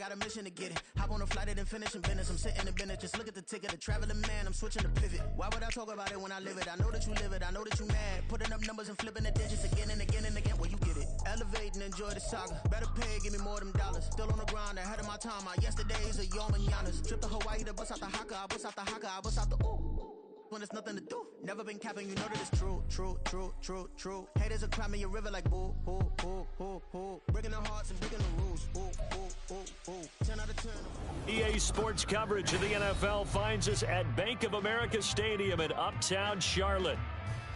got a mission to get it. Hop on a flight and then finish in business. I'm sitting in business, just look at the ticket. A traveling man, I'm switching to pivot. Why would I talk about it when I live it? I know that you live it, I know that you mad. Putting up numbers and flipping the digits again and again and again. Well, you get it. Elevate and enjoy the saga. Better pay, give me more than dollars. Still on the grind, ahead of my time. My yesterdays are your mananas. Trip to Hawaii to bust out the haka. I bust out the haka, I bust out the ooh. When there's nothing to do. Never been capping, you know that it's true, true, true, true, true. Haters are climbing your river like boo, boo, boo, boo, boo. Breaking their hearts and breaking the rules. Ooh, ooh, ooh, ooh. 10 out of 10. EA Sports coverage of the NFL finds us at Bank of America Stadium in Uptown Charlotte.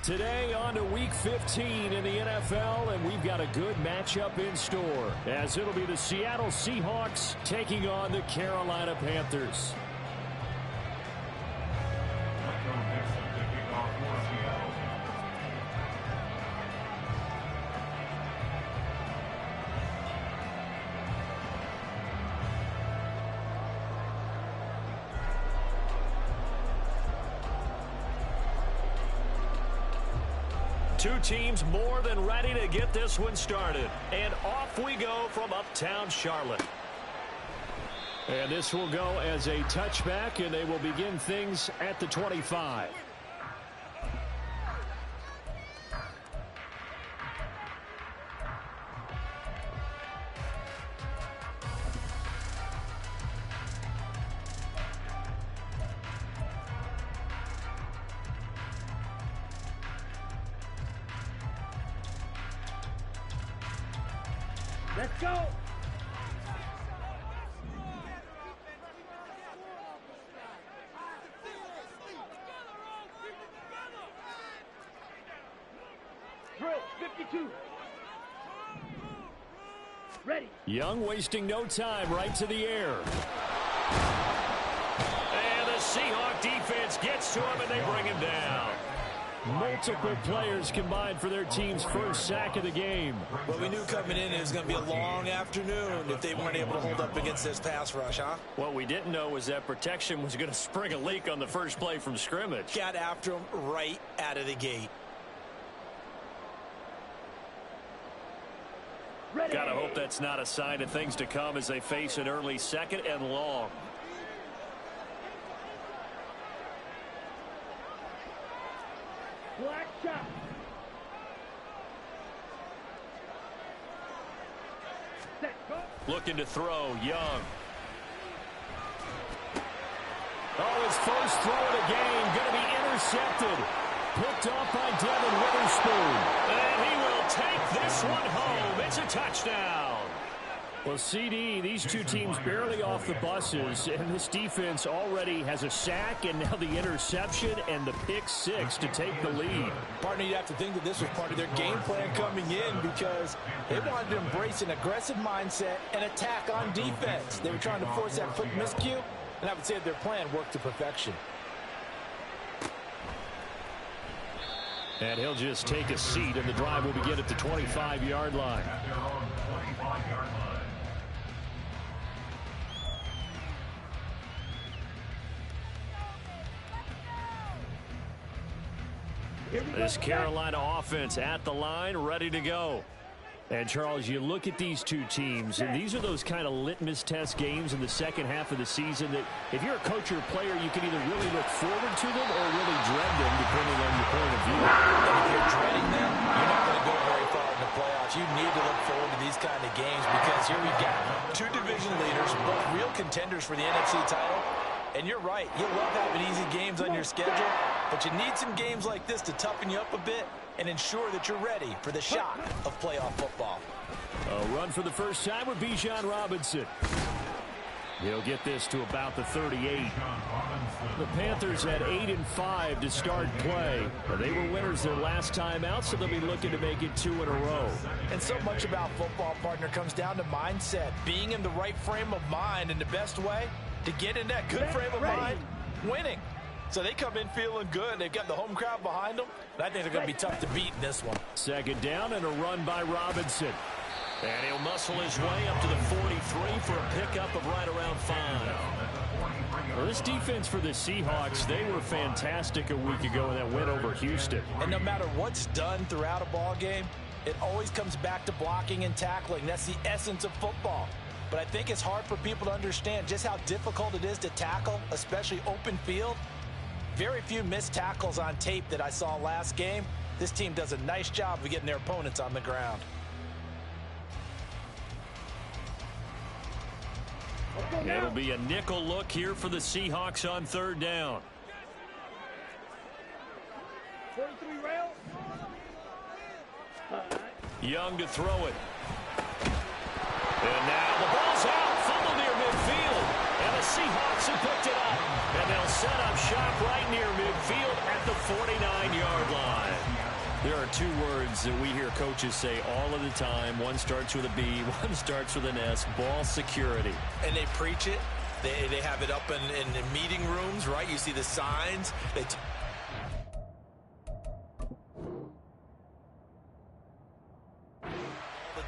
Today on to Week 15 in the NFL, and we've got a good matchup in store, as it'll be the Seattle Seahawks taking on the Carolina Panthers. Two teams more than ready to get this one started. And off we go from Uptown Charlotte. And this will go as a touchback, and they will begin things at the 25. Let's go! Drill, 52. Ready. Young wasting no time, right to the air. And the Seahawk defense gets to him, and they bring him down. Multiple players combined for their team's first sack of the game. Well, we knew coming in it was going to be a long afternoon if they weren't able to hold up against this pass rush, huh? What we didn't know was that protection was going to spring a leak on the first play from scrimmage. Got after him right out of the gate. Ready. Gotta hope that's not a sign of things to come as they face an early second and long. Black shot. Set, go. Looking to throw, Young. Oh, his first throw of the game, going to be intercepted. Picked off by Devin Witherspoon. And he will take this one home. It's a touchdown. Well, CD, these two teams barely off the buses, and this defense already has a sack and now the interception and the pick six to take the lead. Partner, you'd have to think that this was part of their game plan coming in because they wanted to embrace an aggressive mindset and attack on defense. They were trying to force that quick miscue, and I would say that their plan worked to perfection. And he'll just take a seat, and the drive will begin at the 25-yard line. This Carolina offense at the line, ready to go. And, Charles, you look at these two teams, and these are those kind of litmus test games in the second half of the season that if you're a coach or a player, you can either really look forward to them or really dread them, depending on your point of view. And if you're dreading them, you're not going to go very far in the playoffs. You need to look forward to these kind of games because here we've got two division leaders, both real contenders for the NFC title. And you're right, you love having easy games on your schedule, but you need some games like this to toughen you up a bit and ensure that you're ready for the shock of playoff football. A run for the first time with Bijan Robinson. He'll get this to about the 38. The Panthers had 8-5 to start play. They were winners their last time out, so they'll be looking to make it 2 in a row. And so much about football, partner, comes down to mindset. Being in the right frame of mind, and the best way to get in that good frame of mind, winning. So they come in feeling good. They've got the home crowd behind them. And I think they're going to be tough to beat in this one. Second down and a run by Robinson. And he'll muscle his way up to the 43 for a pickup of right around 5. Well, this defense for the Seahawks, they were fantastic a week ago in that win over Houston. And no matter what's done throughout a ball game, it always comes back to blocking and tackling. That's the essence of football. but I think it's hard for people to understand just how difficult it is to tackle, especially open field. Very few missed tackles on tape that I saw last game. This team does a nice job of getting their opponents on the ground. It'll be a nickel look here for the Seahawks on third down. 43 rail. Young to throw it. And now the ball's out. Fumble near midfield. And the Seahawks have picked it up. And they'll set up shop right near midfield at the 49-yard line. There are two words that we hear coaches say all of the time. One starts with a B, one starts with an S. Ball security. And they preach it. They have it up in the meeting rooms, right? You see the signs.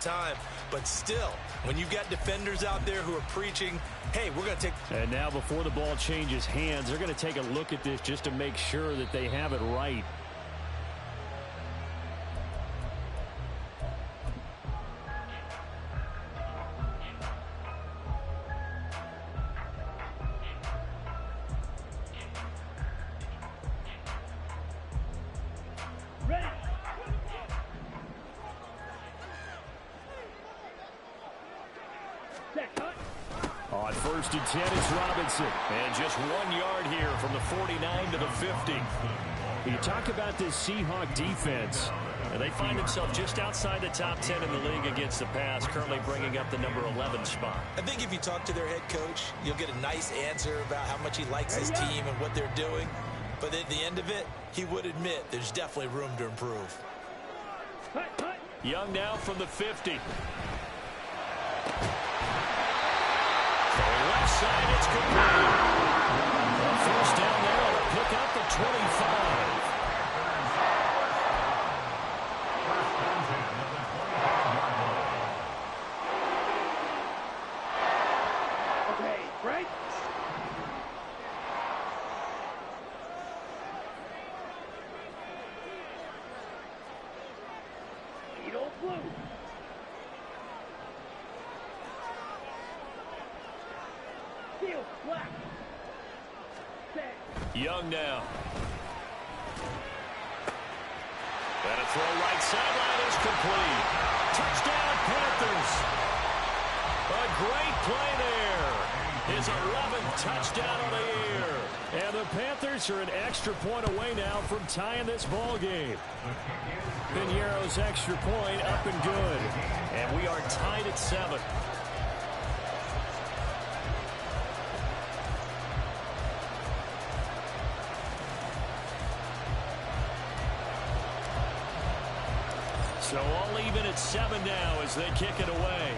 Time, but still, when you've got defenders out there who are preaching, hey, we're going to take... And now before the ball changes hands, they're going to take a look at this just to make sure that they have it right. On 1st and 10, it's Robinson. And just 1 yard here from the 49 to the 50. You talk about this Seahawk defense, and they find themselves just outside the top 10 in the league against the pass, currently bringing up the number 11 spot. I think if you talk to their head coach, you'll get a nice answer about how much he likes his team and what they're doing. But at the end of it, he would admit there's definitely room to improve. Young now from the 50. Left side, it's complete. First down there on a pick up the 25. Okay, break. Eagle blue. Young now. And a throw right sideline is complete. Touchdown, Panthers. A great play there. His 11th touchdown on the year. And the Panthers are an extra point away now from tying this ball game. Piñeiro's extra point up and good. And we are tied at 7. So all even at 7 now as they kick it away.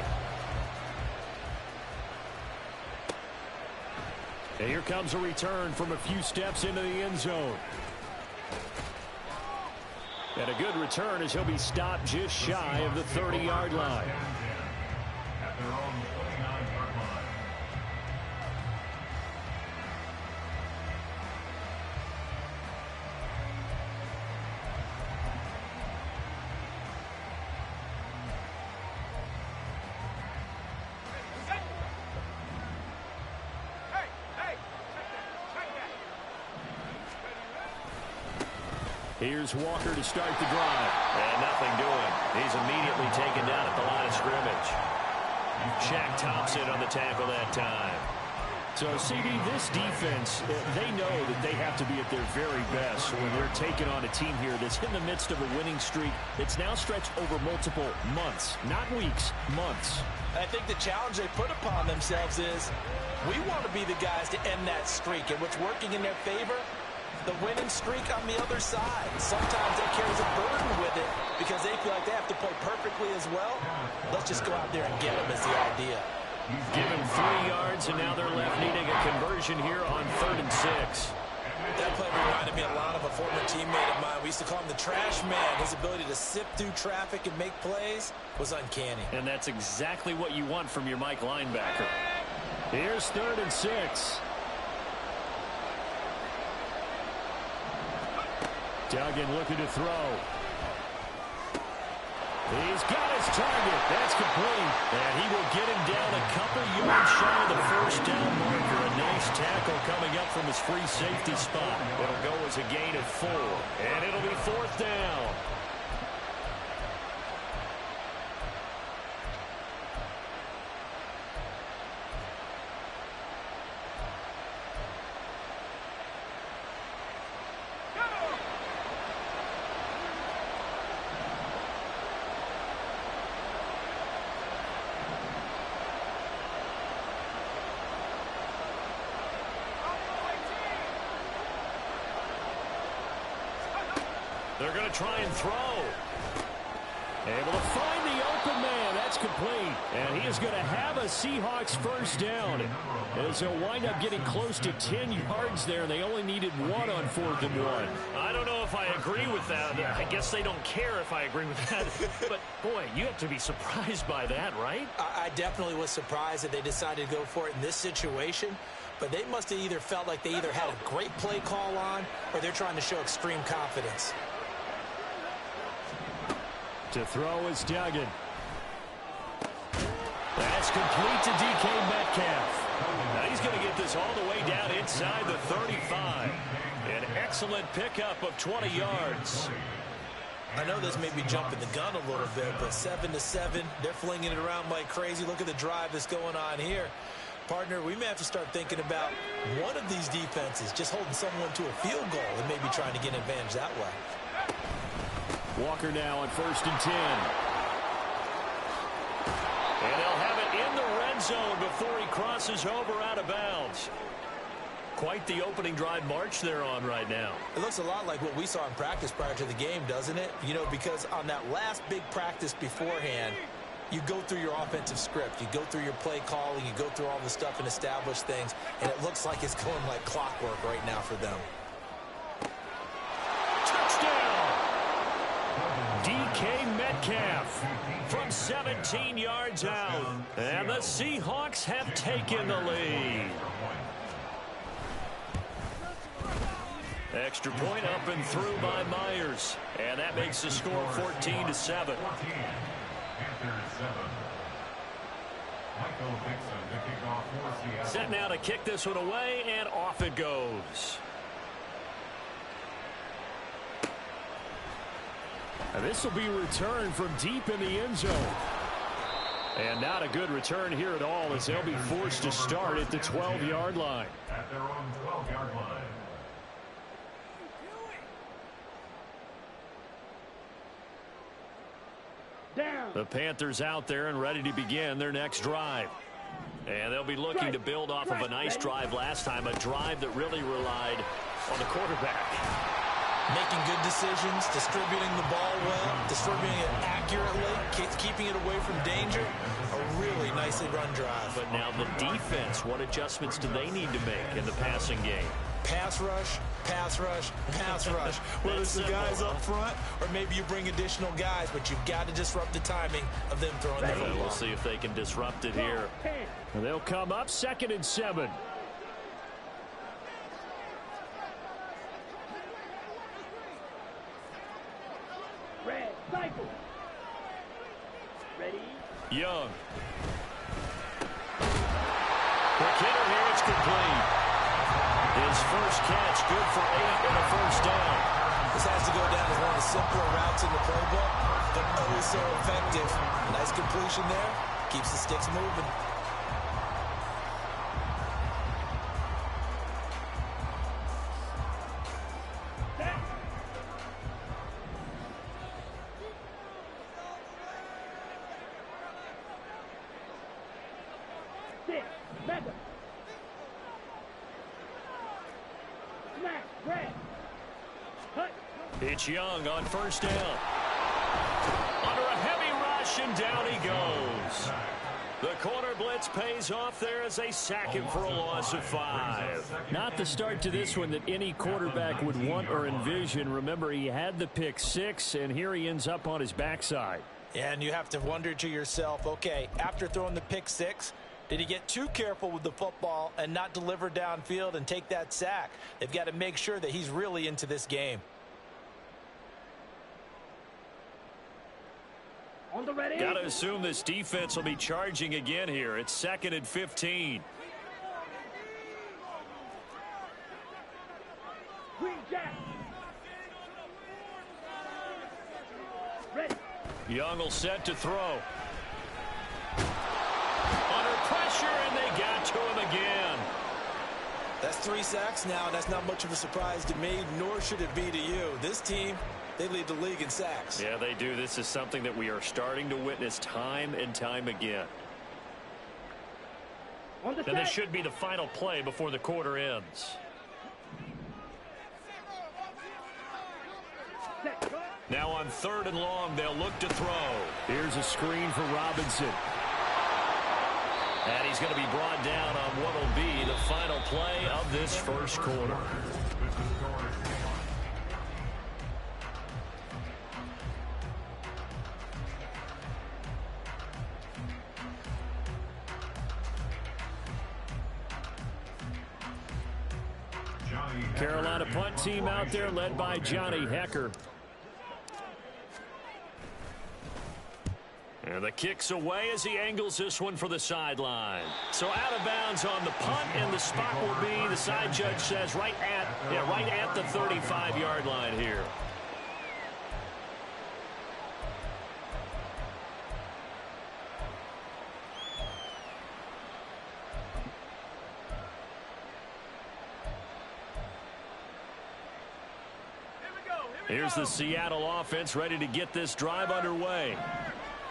And here comes a return from a few steps into the end zone. And a good return as he'll be stopped just shy of the 30-yard line. At their own 29-yard line. Here's Walker to start the drive. And nothing doing. He's immediately taken down at the line of scrimmage. Shaq Thompson on the tackle that time. So, CD, this defense, they know that they have to be at their very best when they're taking on a team here that's in the midst of a winning streak. It's now stretched over multiple months, not weeks, months. I think the challenge they put upon themselves is we want to be the guys to end that streak. And what's working in their favor? The winning streak on the other side. Sometimes that carries a burden with it because they feel like they have to play perfectly as well. Let's just go out there and get them is the idea. Given 3 yards, and now they're left needing a conversion here on 3rd and 6. That play reminded me a lot of a former teammate of mine. We used to call him the trash man. His ability to sift through traffic and make plays was uncanny. And that's exactly what you want from your Mike linebacker. Here's 3rd and 6. Duggan looking to throw. He's got his target. That's complete. And he will get him down a couple yards shy of the first down marker. A nice tackle coming up from his free safety spot. It'll go as a gain of 4. And it'll be 4th down. They're going to try and throw. Able to find the open man. That's complete. And he is going to have a Seahawks first down. As they'll wind up getting close to 10 yards there. They only needed 1 on 4th and 1. I don't know if I agree with that. I guess they don't care if I agree with that. But, boy, you have to be surprised by that, right? I definitely was surprised that they decided to go for it in this situation. But they must have either felt like they either had a great play call on or they're trying to show extreme confidence. To throw is Duggan. That's complete to DK Metcalf. Now he's going to get this all the way down inside the 35. An excellent pickup of 20 yards. I know this may be jumping the gun a little bit, but 7-7, they're flinging it around like crazy. Look at the drive that's going on here. Partner, we may have to start thinking about one of these defenses just holding someone to a field goal and maybe trying to get an advantage that way. Walker now on 1st and 10. And they'll have it in the red zone before he crosses over out of bounds. Quite the opening drive march they're on right now. It looks a lot like what we saw in practice prior to the game, doesn't it? You know, because on that last big practice beforehand, you go through your offensive script. You go through your play calling. You go through all the stuff and establish things. And it looks like it's going like clockwork right now for them. Touchdown! DK Metcalf from 17 yards out. And the Seahawks have taken the lead. Extra point up and through by Myers. And that makes the score 14-7. Set now to kick this one away, and off it goes. And this will be returned from deep in the end zone. And not a good return here at all, as they'll be forced to start at the 12-yard line. At their own 12-yard line. Down. The Panthers out there and ready to begin their next drive. And they'll be looking to build off of a nice drive last time, a drive that really relied on the quarterback. Making good decisions, distributing the ball well, distributing it accurately, keeping it away from danger. A really nicely run drive. But now the defense, what adjustments do they need to make in the passing game? Pass rush, pass rush, pass rush. Whether it's the guys up front or maybe you bring additional guys, but you've got to disrupt the timing of them throwing the football. We'll see if they can disrupt it here. And they'll come up 2nd and 7. Red, cycle. Ready? Young. Quick hitter here, it's complete. His first catch, good for 8 and a first down. This has to go down as one of the simpler routes in the playbook, but always so effective. Nice completion there. Keeps the sticks moving. Six. Mega. Smack. Red. Cut. It's Young on first down. Under a heavy rush, and down he goes. The corner blitz pays off there as they sack him for a loss of 5. Not the start to this one that any quarterback would want or envision. Remember, he had the pick 6, and here he ends up on his backside. And you have to wonder to yourself, okay, after throwing the pick 6, did he get too careful with the football and not deliver downfield and take that sack? They've got to make sure that he's really into this game. On the ready. Got to assume this defense will be charging again here. It's 2nd and 15. Green Jack. Ready. Young will set to throw. Under pressure, and they got to him again. That's 3 sacks now. That's not much of a surprise to me, nor should it be to you. This team, they lead the league in sacks. Yeah, they do. This is something that we are starting to witness time and time again. On the And this set. should be the final play before the quarter ends. Set. Go. Now on 3rd and long, they'll look to throw. Here's a screen for Robinson. And he's going to be brought down on what will be the final play of this first quarter. Carolina punt team out there led by Johnny Hecker. And the kick's away as he angles this one for the sideline. So out of bounds on the punt, and the spot will be, the side judge says, right at the 35-yard line here. Here's the Seattle offense ready to get this drive underway.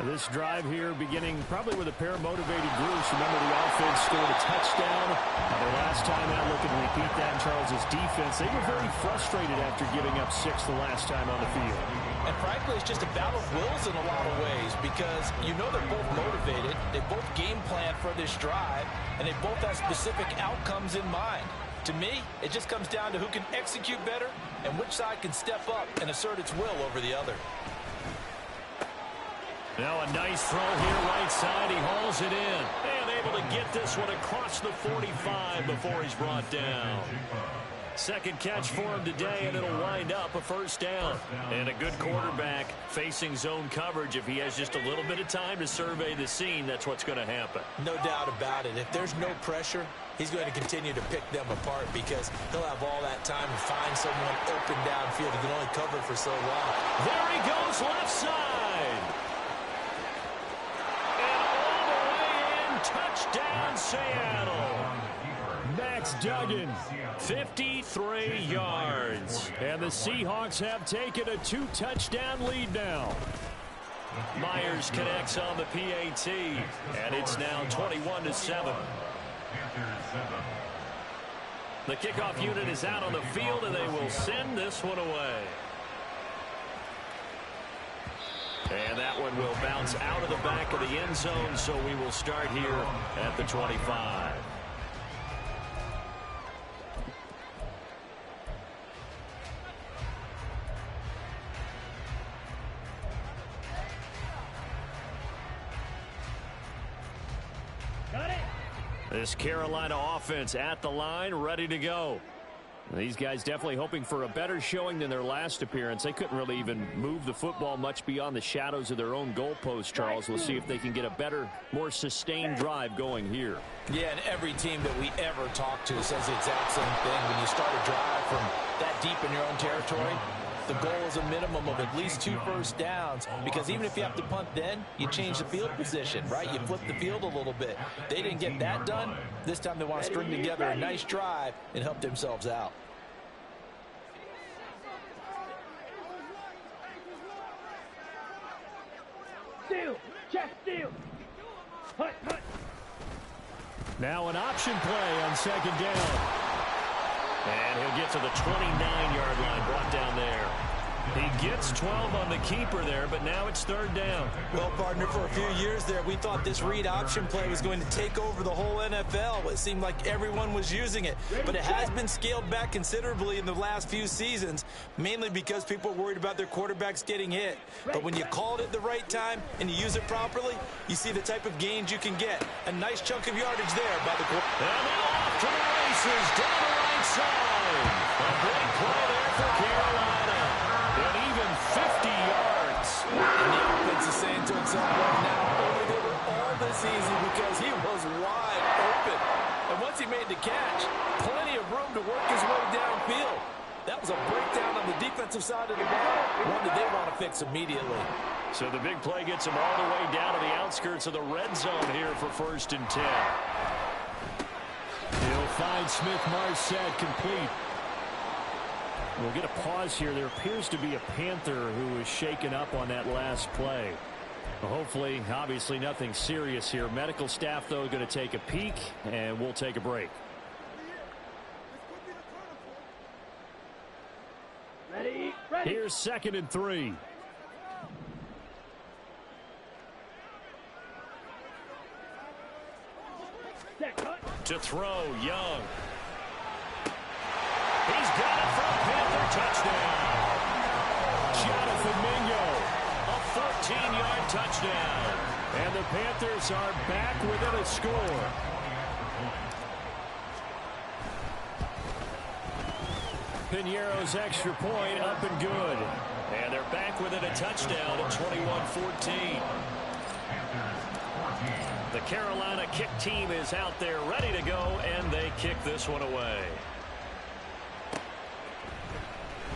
This drive here beginning probably with a pair of motivated groups. Remember, the offense scored a touchdown. Their last time out, looking to repeat that in Charles' defense. They were very frustrated after giving up 6 the last time on the field. And frankly, it's just a battle of wills in a lot of ways because you know they're both motivated. They both game plan for this drive, and they both have specific outcomes in mind. To me, it just comes down to who can execute better and which side can step up and assert its will over the other. Now a nice throw here right side. He hauls it in. And able to get this one across the 45 before he's brought down. Second catch for him today, and it'll wind up a first down. And a good quarterback facing zone coverage. If he has just a little bit of time to survey the scene, that's what's going to happen. No doubt about it. If there's no pressure, he's going to continue to pick them apart because he'll have all that time to find someone open downfield. He can only cover for so long. There he goes, left side. And all the way in, touchdown Seattle. Max Duggan, 53 yards. And the Seahawks have taken a 2-touchdown lead now. Myers connects on the PAT, and it's now 21-7. The kickoff unit is out on the field, and they will send this one away. And that one will bounce out of the back of the end zone, so we will start here at the 25. This Carolina offense at the line, ready to go. These guys definitely hoping for a better showing than their last appearance. They couldn't really even move the football much beyond the shadows of their own goalpost, Charles. We'll see if they can get a better, more sustained drive going here. Yeah, and every team that we ever talk to says the exact same thing. When you start a drive from that deep in your own territory, the goal is a minimum of at least 2 first downs, because even if you have to punt then, you change the field position, right? You flip the field a little bit. They didn't get that done. This time they want to string together a nice drive and help themselves out. Steal. Check steal. Hut, hut. Now an option play on second down. And he'll get to the 29-yard line, brought down there. He gets 12 on the keeper there, but now it's third down. Well, partner, for a few years there, we thought this read option play was going to take over the whole NFL. It seemed like everyone was using it, but it has been scaled back considerably in the last few seasons, mainly because people are worried about their quarterbacks getting hit. But when you call it at the right time and you use it properly, you see the type of gains you can get. A nice chunk of yardage there by the quarterback. And now off to the races, down the right side. A big play there for Carolina. And even 50 yards. And the offense defense is saying to himself right now, only they were all this easy because he was wide open. And once he made the catch, plenty of room to work his way downfield. That was a breakdown on the defensive side of the ball, one that they want to fix immediately. So the big play gets him all the way down to the outskirts of the red zone here for 1st and 10. He'll find Smith-Marset complete. We'll get a pause here. There appears to be a Panther who was shaken up on that last play. Well, hopefully, obviously nothing serious here. Medical staff, though, going to take a peek, and we'll take a break. Ready, ready. Here's 2nd and 3. Set, cut. To throw, Young. He's got it for a Panther touchdown. Jonathan Mingo, a 14-yard touchdown. And the Panthers are back within a score. Piñeiro's extra point up and good. And they're back within a touchdown at 21-14. The Carolina kick team is out there ready to go, and they kick this one away.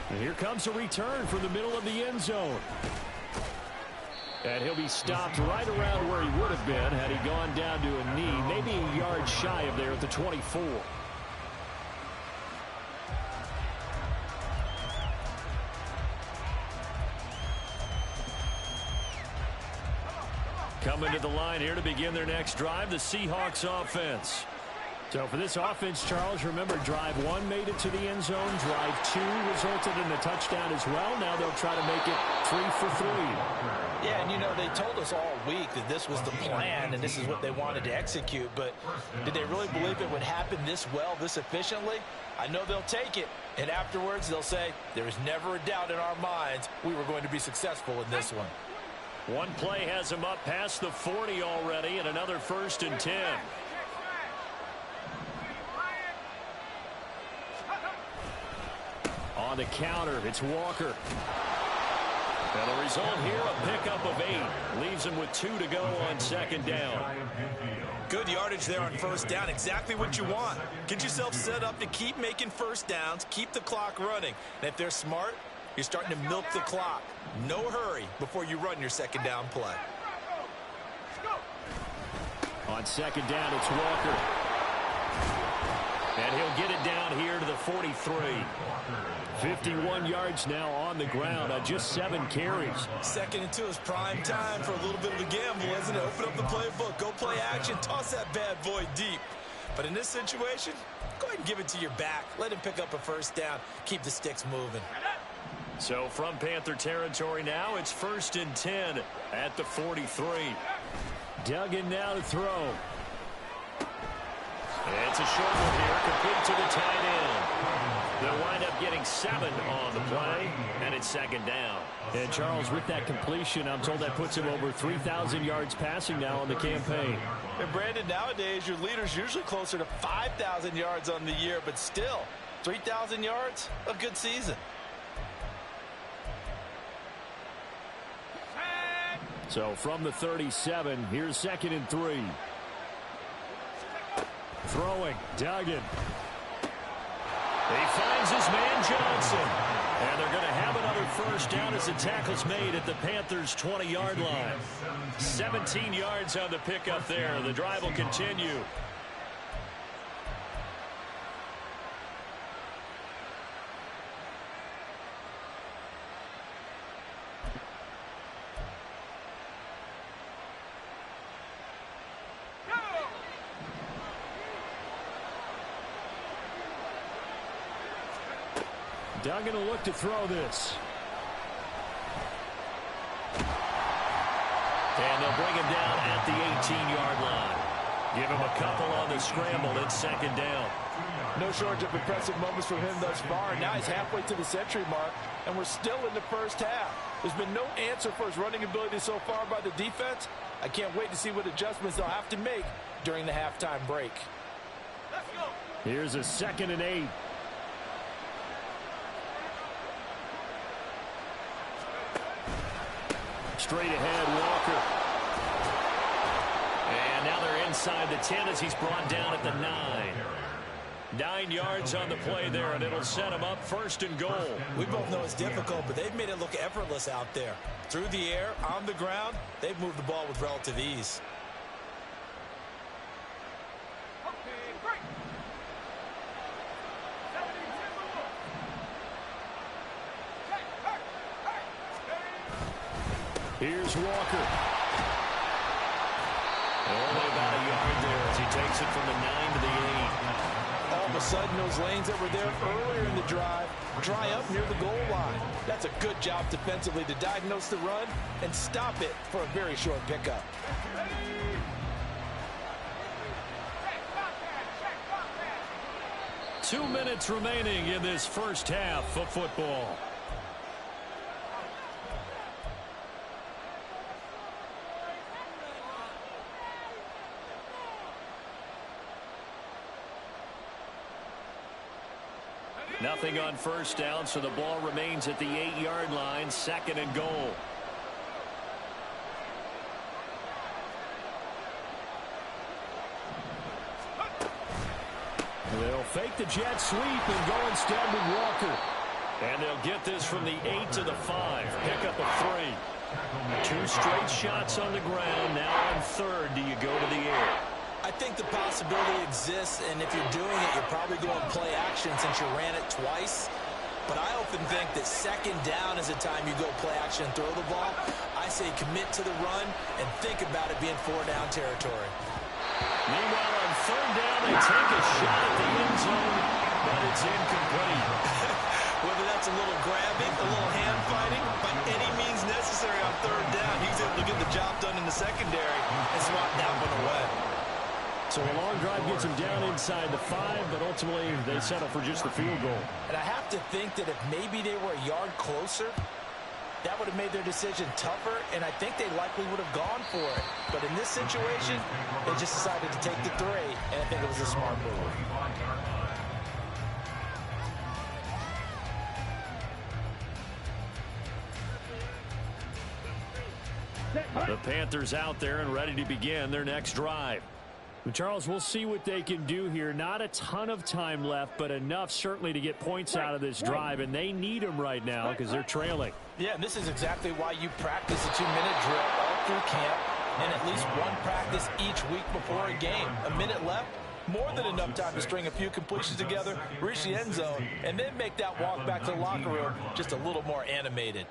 And here comes a return from the middle of the end zone. And he'll be stopped right around where he would have been had he gone down to a knee, maybe a yard shy of there at the 24. Coming to the line here to begin their next drive, the Seahawks offense. So for this offense, Charles, remember, drive 1 made it to the end zone. Drive 2 resulted in a touchdown as well. Now they'll try to make it 3 for 3. Yeah, and you know, they told us all week that this was the plan and this is what they wanted to execute, but did they really believe it would happen this well, this efficiently? I know they'll take it, and afterwards they'll say, there is never a doubt in our minds we were going to be successful in this one. One play has him up past the 40 already, and another 1st and 10. On the counter, it's Walker. And the result here, a pickup of 8. Leaves him with 2 to go on 2nd down. Good yardage there on 1st down. Exactly what you want. Get yourself set up to keep making 1st downs, keep the clock running. And if they're smart, you're starting to milk the clock. No hurry before you run your 2nd down play. On 2nd down, it's Walker. And he'll get it down here to the 43. 51 yards now on the ground on just 7 carries. 2nd and 2 is prime time for a little bit of a gamble, isn't it? Open up the playbook, go play action, toss that bad boy deep. But in this situation, go ahead and give it to your back. Let him pick up a 1st down. Keep the sticks moving. So from Panther territory now, it's 1st and 10 at the 43. Duggan now to throw. It's a short one here, complete to the tight end. They'll wind up getting 7 on the play, and it's 2nd down. And Charles, with that completion, I'm told that puts him over 3,000 yards passing now on the campaign. And Brandon, nowadays your leader's usually closer to 5,000 yards on the year, but still, 3,000 yards, a good season. So from the 37, here's 2nd and 3. Throwing, Duggan. He finds his man Johnson. And they're going to have another 1st down as the tackle's made at the Panthers' 20-yard line. 17 yards on the pickup there. The drive will continue. Duggan will look to throw this. And they'll bring him down at the 18-yard line. Give him a couple on the scramble. It's 2nd down. No shortage of impressive moments from him thus far. Now he's halfway to the century mark, and we're still in the 1st half. There's been no answer for his running ability so far by the defense. I can't wait to see what adjustments they'll have to make during the halftime break. Let's go. Here's a 2nd and 8. straight ahead, Walker. And now they're inside the 10 as he's brought down at the 9. 9 yards on the play there, and it'll set him up 1st and goal. We both know it's difficult, but they've made it look effortless out there. Through the air, on the ground, they've moved the ball with relative ease. Here's Walker. Only about a yard there as he takes it from the 9 to the 8. All of a sudden, those lanes that were there earlier in the drive dry up near the goal line. That's a good job defensively to diagnose the run and stop it for a very short pickup. Two minutes remaining in this first half of football. Nothing on 1st down, so the ball remains at the 8-yard line, 2nd and goal. They'll fake the jet sweep and go instead with Walker. And they'll get this from the 8 to the 5. Pick up a 3. 2 straight shots on the ground. Now on 3rd, do you go to the air? I think the possibility exists, and if you're doing it, you're probably going play action since you ran it twice. But I often think that 2nd down is the time you go play action and throw the ball. I say commit to the run and think about it being 4-down territory. Meanwhile, on 3rd down, they take a shot at the end zone, but it's incomplete. Whether that's a little grabbing, a little hand fighting, by any means necessary on 3rd down, he's able to get the job done in the secondary and swat that one away. So a long drive gets him down inside the 5, but ultimately they settle for just the field goal. And I have to think that if maybe they were a yard closer, that would have made their decision tougher, and I think they likely would have gone for it. But in this situation, they just decided to take the 3, and I think it was a smart move. The Panthers out there and ready to begin their next drive. Charles, we'll see what they can do here. Not a ton of time left, but enough certainly to get points out of this drive, and they need them right now because they're trailing. Yeah, and this is exactly why you practice a 2-minute drill all through camp and at least one practice each week before a game. A minute left, more than enough time to string a few completions together, reach the end zone, and then make that walk back to the locker room just a little more animated.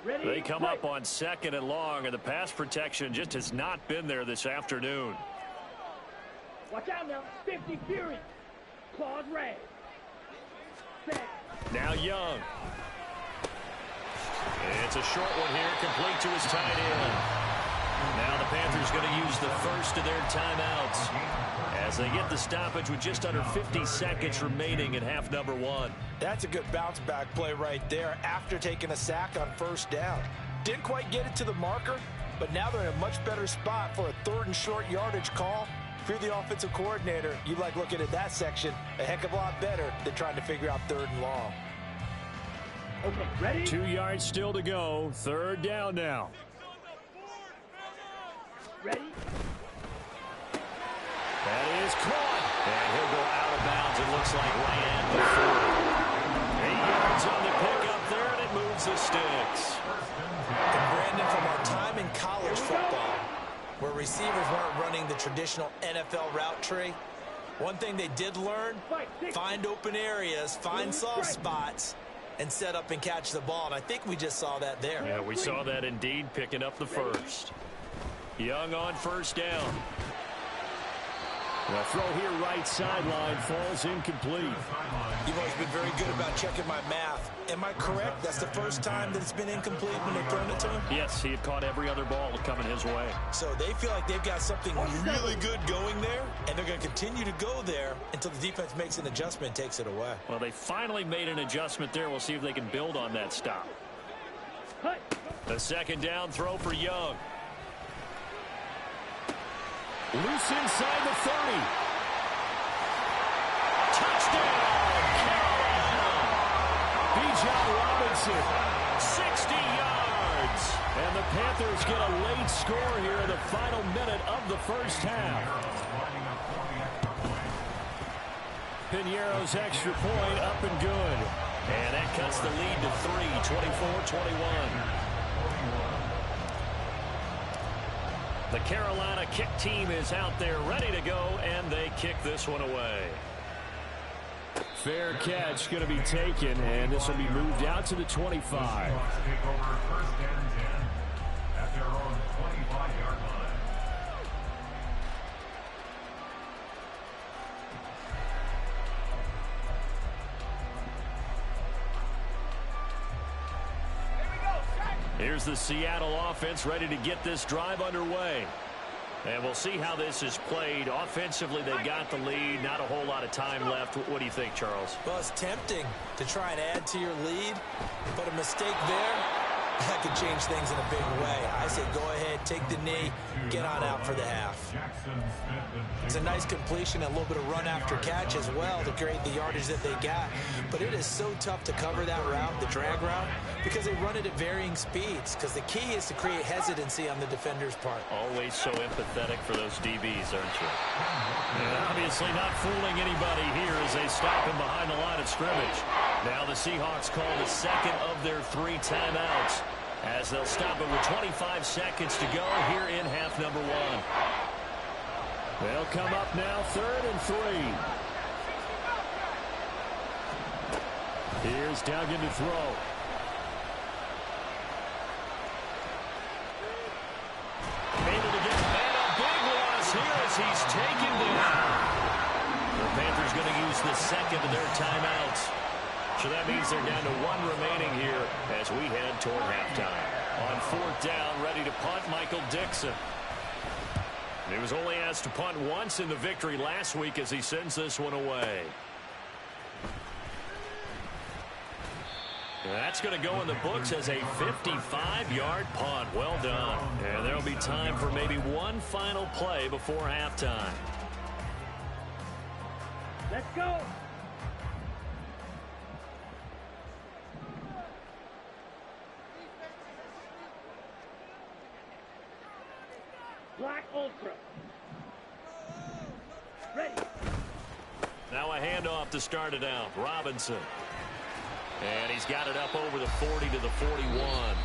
They come up on 2nd and long, and the pass protection just has not been there this afternoon. Watch out now. 50 Fury. Claws raised. Set. Now Young. It's a short one here, complete to his tight end. Now the Panthers going to use the first of their timeouts as they get the stoppage with just under 50 seconds remaining in half number 1. That's a good bounce back play right there after taking a sack on 1st down. Didn't quite get it to the marker, but now they're in a much better spot for a 3rd and short yardage call. If you're the offensive coordinator, you like looking at that section a heck of a lot better than trying to figure out 3rd and long. Okay, ready? 2 yards still to go. 3rd down now. Ready? That is caught. And he'll go out of bounds, it looks like, right at the 40. 8 yards on the pickup there, and it moves the sticks. And Brandon, from our time in college football, where receivers weren't running the traditional NFL route tree, one thing they did learn, find open areas, find soft spots, and set up and catch the ball. And I think we just saw that there. Yeah, we saw that indeed, picking up the first. Young on 1st down. The throw here right sideline falls incomplete. You've always been very good about checking my math. Am I correct? That's the first time that it's been incomplete when they've thrown it to him? Yes, he had caught every other ball coming his way. So they feel like they've got something really good going there, and they're going to continue to go there until the defense makes an adjustment and takes it away. Well, they finally made an adjustment there. We'll see if they can build on that stop. The 2nd down throw for Young. Loose inside the 30. Touchdown, Carolina. Bijan Robinson, 60 yards. yards. And the Panthers get a late score here in the final minute of the first half. Piñeiro's extra point up and good. And that cuts the lead to 3, 24-21. The Carolina kick team is out there ready to go, and they kick this one away. Fair catch going to be taken, and this will be moved out to the 25. Take over first and 10 at their own 25-yard line. Here's the Seattle offense ready to get this drive underway. And we'll see how this is played. Offensively, they got the lead. Not a whole lot of time left. What do you think, Charles? Well, it's tempting to try and add to your lead, but a mistake there, that could change things in a big way. I say go ahead, take the knee, get on out for the half. It's a nice completion, a little bit of run after catch as well to create the yardage that they got. But it is so tough to cover that route, the drag route, because they run it at varying speeds. Because the key is to create hesitancy on the defender's part. Always so empathetic for those DBs, aren't you? And obviously not fooling anybody here as they stop him behind the line of scrimmage. Now the Seahawks call the second of their 3 timeouts as they'll stop it with 25 seconds to go here in half number 1. They'll come up now 3rd and 3. Here's Duggan to throw. Able to get a big loss here as he's taken down. The Panthers going to use the second of their timeouts. So that means they're down to 1 remaining here as we head toward halftime. On 4th down, ready to punt, Michael Dixon. He was only asked to punt once in the victory last week as he sends this one away. That's going to go in the books as a 55-yard punt. Well done. And there will be time for maybe one final play before halftime. Let's go. Black Ultra. Ready. Now a handoff to start it out. Robinson. And he's got it up over the 40 to the 41.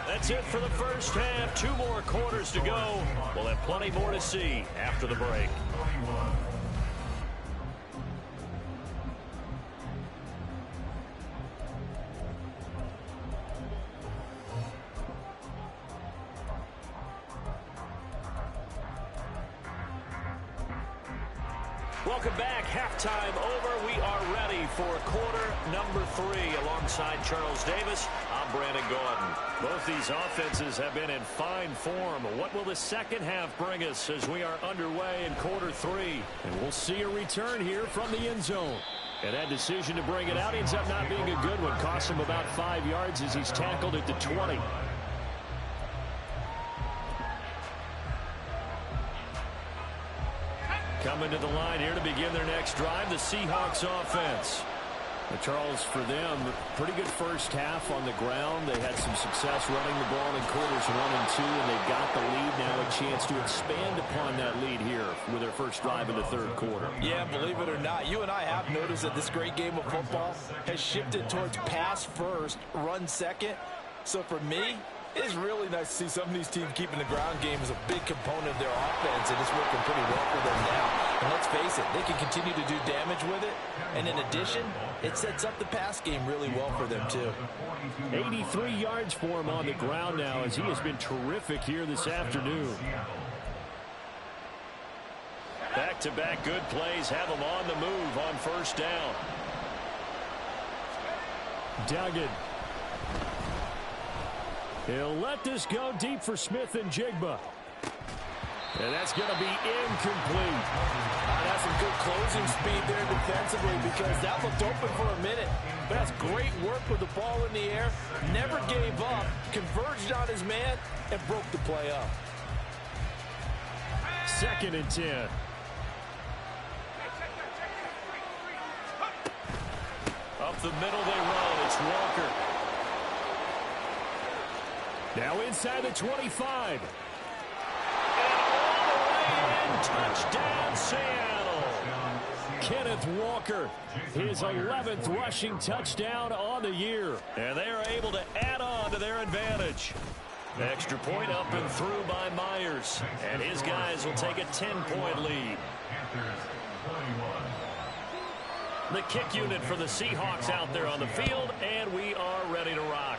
That's it for the first half. 2 more quarters to go. We'll have plenty more to see after the break. Welcome back. Halftime over. We are ready for quarter number 3 alongside Charles Davis. I'm Brandon Gordon. Both these offenses have been in fine form. What will the second half bring us as we are underway in quarter 3? And we'll see a return here from the end zone. And that decision to bring it out ends up not being a good one. Costs him about 5 yards as he's tackled at the 20. Coming to the line here to begin their next drive, the Seahawks offense. But Charles, for them, pretty good first half on the ground. They had some success running the ball in quarters 1 and 2, and they've got the lead now, a chance to expand upon that lead here with their first drive in the third quarter. Yeah, believe it or not, you and I have noticed that this great game of football has shifted towards pass first, run second. So for me, it's really nice to see some of these teams keeping the ground game as a big component of their offense, and it's working pretty well for them now. And let's face it, they can continue to do damage with it. And in addition, it sets up the pass game really well for them, too. 83 yards for him on the ground now as he has been terrific here this afternoon. Back-to-back good plays have him on the move on first down. Duggan. He'll let this go deep for Smith and Jigba. And that's going to be incomplete. That's some good closing speed there defensively because that looked open for a minute. But that's great work with the ball in the air. Never gave up, converged on his man, and broke the play up. 2nd and 10. Up the middle they run. It's Walker. Now inside the 25. And all the way in. Touchdown, Seattle. Kenneth Walker, his 11th rushing touchdown on the year. And they are able to add on to their advantage. Extra point up and through by Myers. And his guys will take a 10-point lead. The kick unit for the Seahawks out there on the field, and we are ready to rock.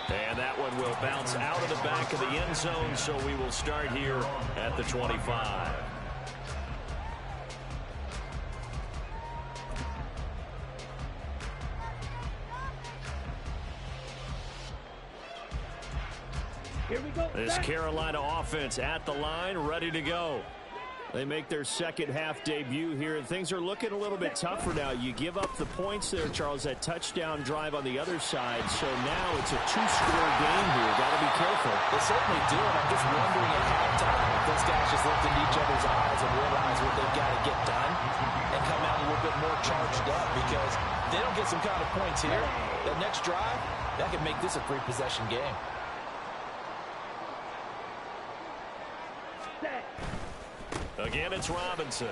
And that one will bounce out of the back of the end zone, so we will start here at the 25. Here we go. This Carolina offense at the line, ready to go. They make their second half debut here, and things are looking a little bit tougher now. You give up the points there, Charles, that touchdown drive on the other side. So now it's a two-score game here. Got to be careful. They certainly do, and I'm just wondering at halftime if those guys just looked into each other's eyes and realize what they've got to get done and come out a little bit more charged up, because if they don't get some kind of points here, that next drive, that could make this a three-possession game. Again, it's Robinson.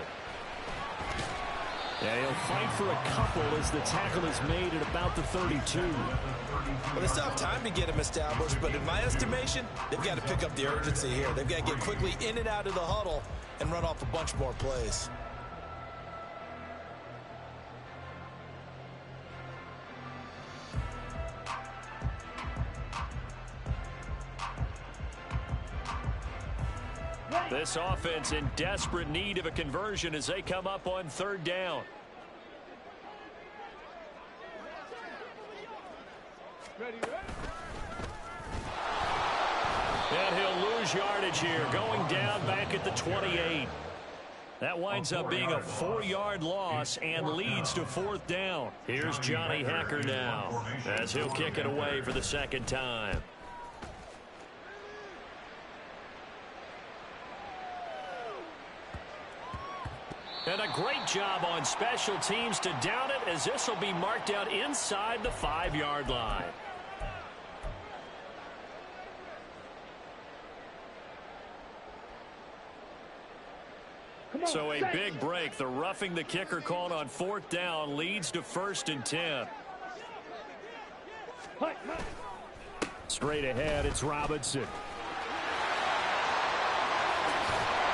Yeah, he'll fight for a couple as the tackle is made at about the 32. Well, they still have time to get him established, but in my estimation, they've got to pick up the urgency here. They've got to get quickly in and out of the huddle and run off a bunch more plays. This offense in desperate need of a conversion as they come up on third down. And he'll lose yardage here, going down back at the 28. That winds up being a 4-yard loss and leads to fourth down. Here's Johnny Hacker now as he'll kick it away for the second time. And a great job on special teams to down it, as this will be marked out inside the 5-yard line. So a big break. The roughing the kicker called on fourth down leads to 1st and 10. Straight ahead, it's Robinson.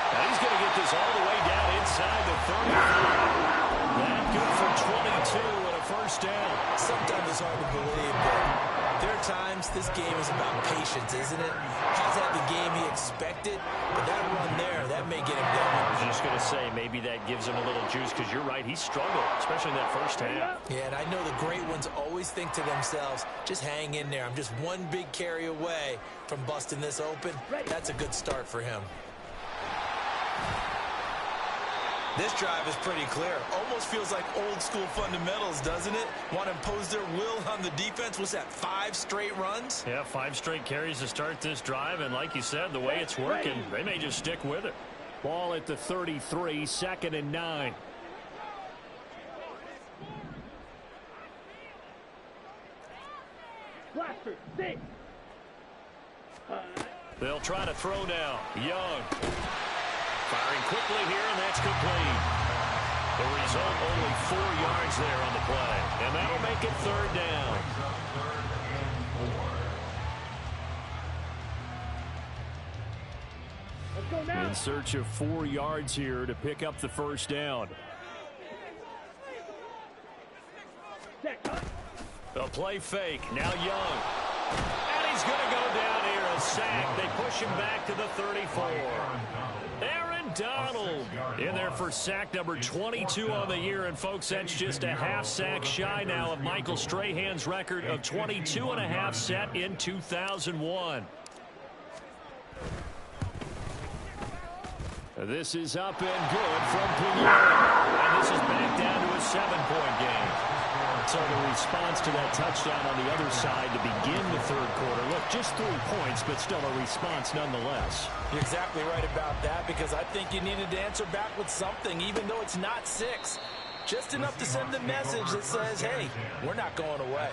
And he's going to get this all the way down inside the 35. That good for 22 and a first down. Sometimes it's hard to believe, but there are times this game is about patience, isn't it? He's had the game he expected, but that run there, that may get him going. I was just going to say, maybe that gives him a little juice, because you're right, he struggled, especially in that first half. Yeah, and I know the great ones always think to themselves, just hang in there. I'm just one big carry away from busting this open. That's a good start for him. This drive is pretty clear. Almost feels like old school fundamentals, doesn't it? Want to impose their will on the defense. What's that, 5 straight runs? Yeah, 5 straight carries to start this drive, and like you said, the way it's working, they may just stick with it. Ball at the 33, 2nd and 9. Blaster, 6. They'll try to throw now. Young. Firing quickly here, and that's complete. The result, only 4 yards there on the play. And that'll make it third down. Let's go now. In search of 4 yards here to pick up the first down. The play fake. Now Young. And he's going to go down here. A sack. They push him back to the 34. Aaron Donald in there for sack number 22 on the year. And, folks, that's just a half sack shy now of Michael Strahan's record of 22 and a half set in 2001. This is up and good from Pulloy. And this is back down to a 7-point game. So the response to that touchdown on the other side to begin the third quarter. Look, just 3 points, but still a response nonetheless. You're exactly right about that, because I think you needed to answer back with something, even though it's not 6. Just enough to send the message that says, hey, we're not going away.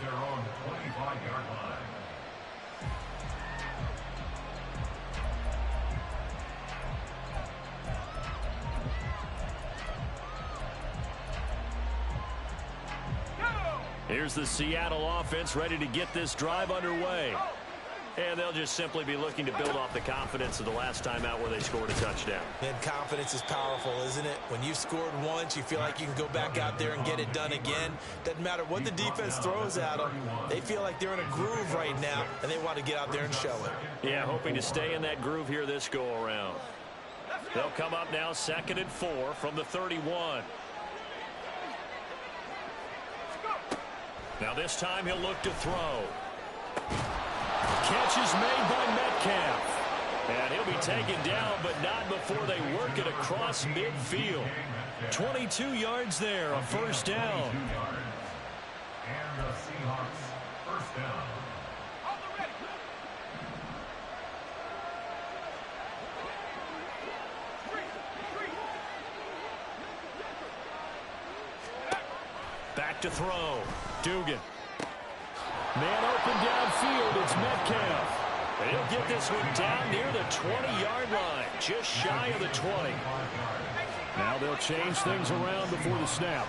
Here's the Seattle offense ready to get this drive underway. And they'll just simply be looking to build off the confidence of the last time out where they scored a touchdown. And confidence is powerful, isn't it? When you've scored once, you feel like you can go back out there and get it done again. Doesn't matter what the defense throws at them. They feel like they're in a groove right now, and they want to get out there and show it. Yeah, hoping to stay in that groove here this go-around. They'll come up now 2nd and 4 from the 31. Now this time he'll look to throw. Catch is made by Metcalf. And he'll be taken down, but not before they work it across midfield. 22 yards there, a first down. And the Seahawks first down. Back to throw. Dugan. Man open downfield. It's Metcalf. And he'll get this one down near the 20-yard line. Just shy of the 20. Now they'll change things around before the snap.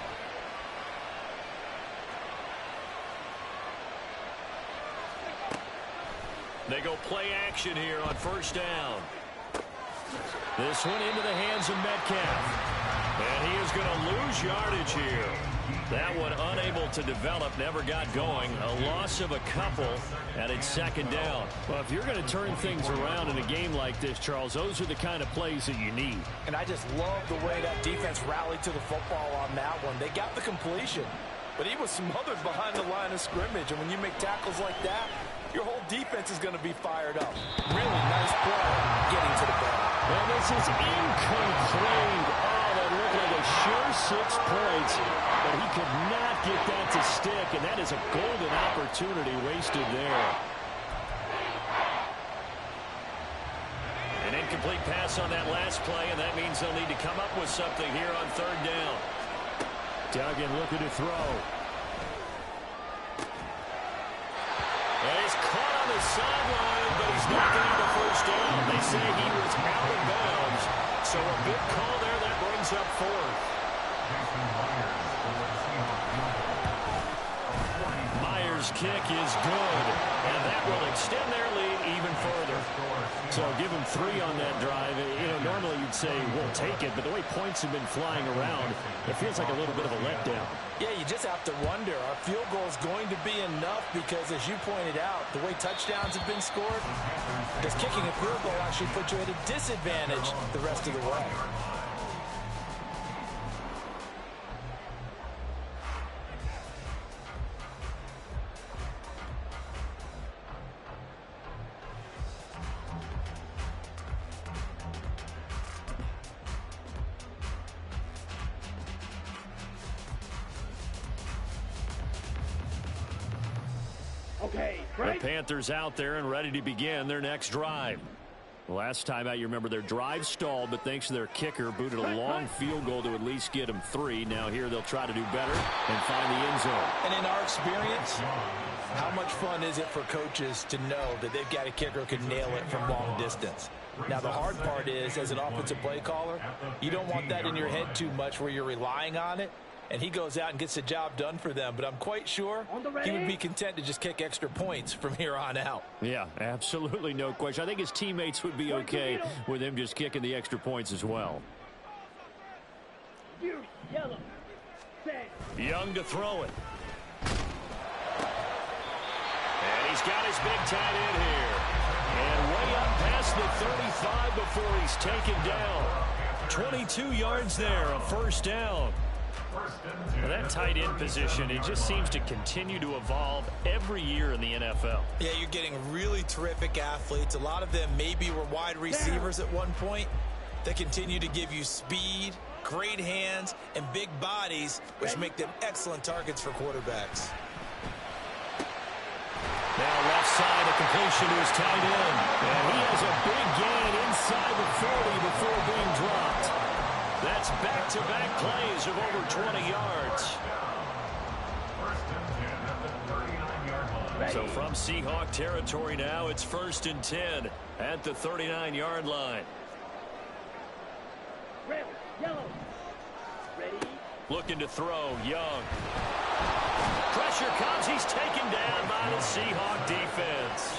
They go play action here on first down. This one into the hands of Metcalf. And he is going to lose yardage here. That one unable to develop, never got going. A loss of a couple, and it's second down. Well, if you're going to turn things around in a game like this, Charles, those are the kind of plays that you need. And I just love the way that defense rallied to the football on that one. They got the completion, but he was smothered behind the line of scrimmage. And when you make tackles like that, your whole defense is going to be fired up. Really nice play getting to the ball. And this is incomplete. Oh, that looked like a sure 6 points, but he could not get that to stick, and that is a golden opportunity wasted there. An incomplete pass on that last play, and that means they'll need to come up with something here on third down. Duggan looking to throw. And he's caught on the sideline, but he's not going to get the first down. They say he was out of bounds, so a big call there that brings up 4th. Myers' kick is good, and that will extend their lead even further. So give him 3 on that drive. You know, normally you'd say we'll take it, but the way points have been flying around, it feels like a little bit of a letdown. Yeah, you just have to wonder, are field goals going to be enough? Because as you pointed out, the way touchdowns have been scored, does kicking a field goal actually put you at a disadvantage the rest of the way? Okay, The right? Panthers out there and ready to begin their next drive. Last time out, you remember their drive stalled, but thanks to their kicker, booted a long field goal to at least get them 3. Now here they'll try to do better and find the end zone. And in our experience, how much fun is it for coaches to know that they've got a kicker who can nail it from long distance? Now, the hard part is, as an offensive play caller, you don't want that in your head too much where you're relying on it. And he goes out and gets the job done for them. But I'm quite sure he would be content to just kick extra points from here on out. Yeah, absolutely no question. I think his teammates would be okay with him just kicking the extra points as well. Yellow. Set. Young to throw it. And he's got his big tight end here. And way up past the 35 before he's taken down. 22 yards there, a first down. Well, that tight end position, it just seems to continue to evolve every year in the NFL. Yeah, you're getting really terrific athletes. A lot of them maybe were wide receivers at one point. They continue to give you speed, great hands, and big bodies, which make them excellent targets for quarterbacks. Now left side, a completion to his tight end. And he has a big gain inside the 40 before being dropped. That's back-to-back plays of over 20 yards. So from Seahawk territory now, it's 1st and 10 at the 39-yard line. Red, yellow. Ready, Looking to throw, Young. Pressure comes. He's taken down by the Seahawk defense.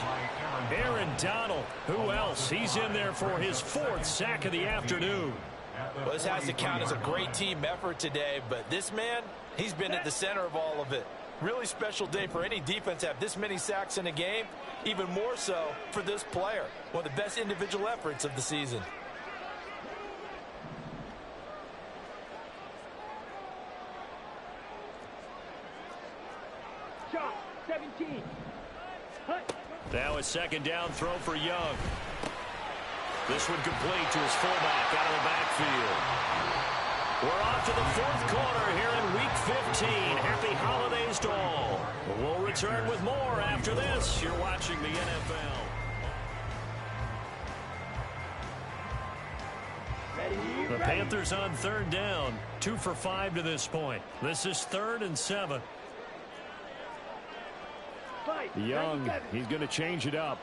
Aaron Donald, who else? He's in there for his 4th sack of the afternoon. Well, this has to count as a great team effort today, but this man, he's been at the center of all of it. Really special day for any defense to have this many sacks in a game, even more so for this player. One of the best individual efforts of the season. Shot, 17. Now a 2nd down throw for Young. This one complete to his fullback out of the backfield. We're off to the 4th quarter here in Week 15. Happy holidays to all. We'll return with more after this. You're watching the NFL. The Panthers on 3rd down. 2 for 5 to this point. This is 3rd and 7. Young, he's going to change it up.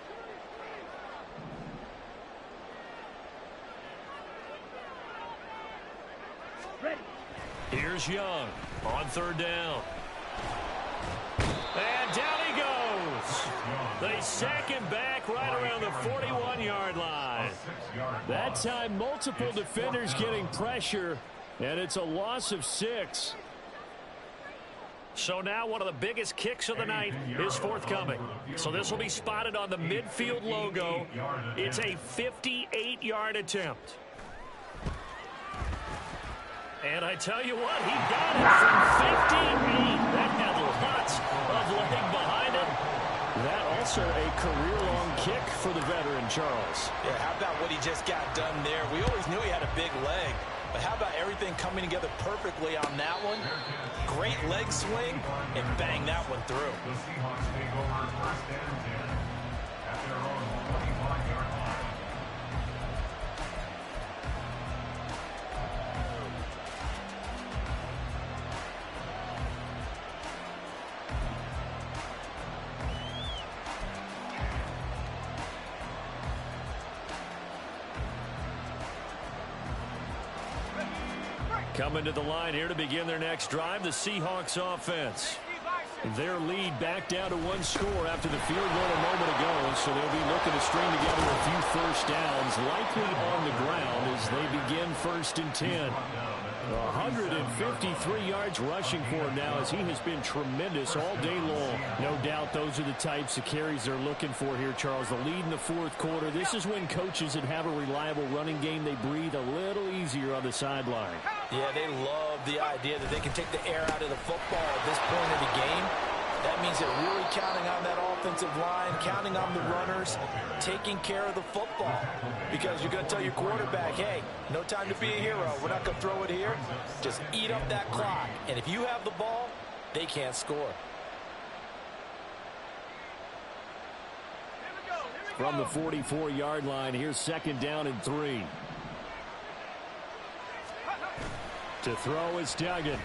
Ready. Here's Young on 3rd down. And down he goes. They sack him back right around the 41-yard line. That time, multiple defenders getting pressure, and it's a loss of 6. So now one of the biggest kicks of the night is forthcoming. So this will be spotted on the midfield logo. It's a 58-yard attempt. And I tell you what, he got it from 58. That had lots of leg behind it. That also a career-long kick for the veteran, Charles. Yeah, how about what he just got done there? We always knew he had a big leg. But how about everything coming together perfectly on that one? Great leg swing, and bang that one through. The Seahawks take over 1st and 10 at their own 25-yard line. Coming to the line here to begin their next drive, the Seahawks offense. Their lead back down to 1 score after the field goal a moment ago, so they'll be looking to string together a few first downs, likely on the ground as they begin 1st and 10. 153 yards rushing for him now as he has been tremendous all day long. No doubt those are the types of carries they're looking for here, Charles. The lead in the 4th quarter. This is when coaches that have a reliable running game, they breathe a little easier on the sideline. Yeah, they love the idea that they can take the air out of the football at this point of the game. That means they're really counting on that offensive line, counting on the runners, taking care of the football. Because you're going to tell your quarterback, hey, no time to be a hero. We're not going to throw it here. Just eat up that clock. And if you have the ball, they can't score. From the 44-yard line, here's 2nd down and 3. To throw is Duggan.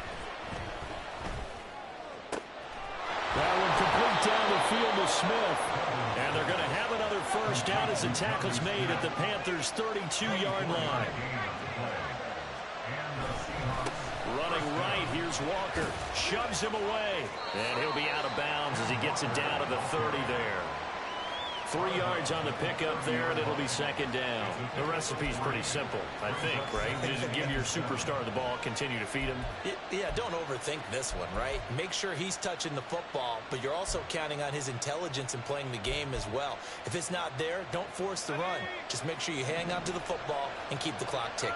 That one complete down the field to Smith. And they're going to have another first down as the tackle's made at the Panthers' 32-yard line. Running right, here's Walker. Shoves him away. And he'll be out of bounds as he gets it down to the 30 there. 3 yards on the pickup there, and it'll be 2nd down. The recipe's pretty simple, I think, right? Just give your superstar the ball, continue to feed him. Yeah, don't overthink this one, right? Make sure he's touching the football, but you're also counting on his intelligence in playing the game as well. If it's not there, don't force the run. Just make sure you hang on to the football and keep the clock ticking.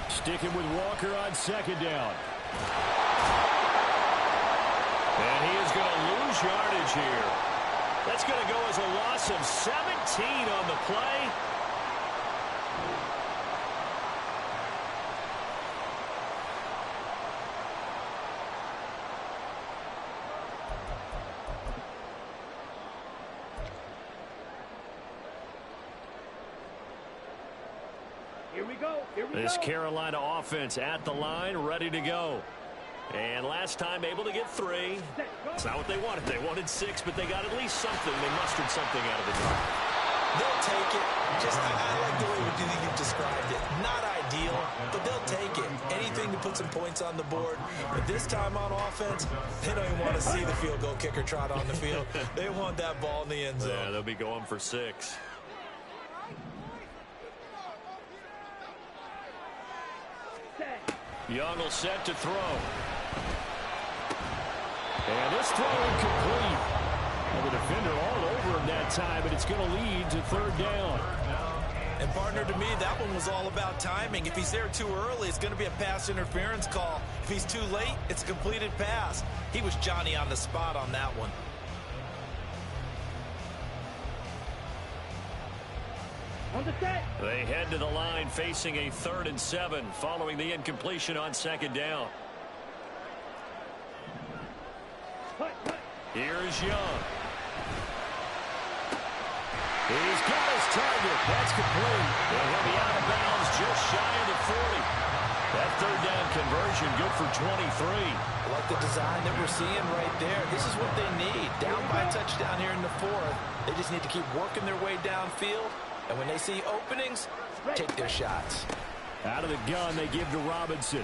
Sticking with Walker on 2nd down. And he is going to lose yardage here. That's going to go as a loss of 17 on the play. Here we go. This Carolina offense at the line, ready to go. And last time able to get 3. It's not what they wanted. They wanted 6, but they got at least something. They mustered something out of the drive. They'll take take it. Just, I like the way you've described it. Not ideal, but they'll take it. Anything to put some points on the board. But this time on offense, they don't even want to see the field goal kicker trot on the field. They want that ball in the end zone. Yeah, they'll be going for 6. Young will set to throw. And this throw incomplete. And the defender all over him that time, but it's going to lead to 3rd down. And partner, to me, that one was all about timing. If he's there too early, it's going to be a pass interference call. If he's too late, it's a completed pass. He was Johnny on the spot on that one. On the set. They head to the line facing a 3rd and 7 following the incompletion on 2nd down. Here's Young. He's got his target. That's complete. And he'll be out of bounds just shy of the 40. That 3rd down conversion good for 23. Like the design that we're seeing right there. This is what they need. Down by a touchdown here in the 4th. They just need to keep working their way downfield. And when they see openings, take their shots. Out of the gun, they give to Robinson.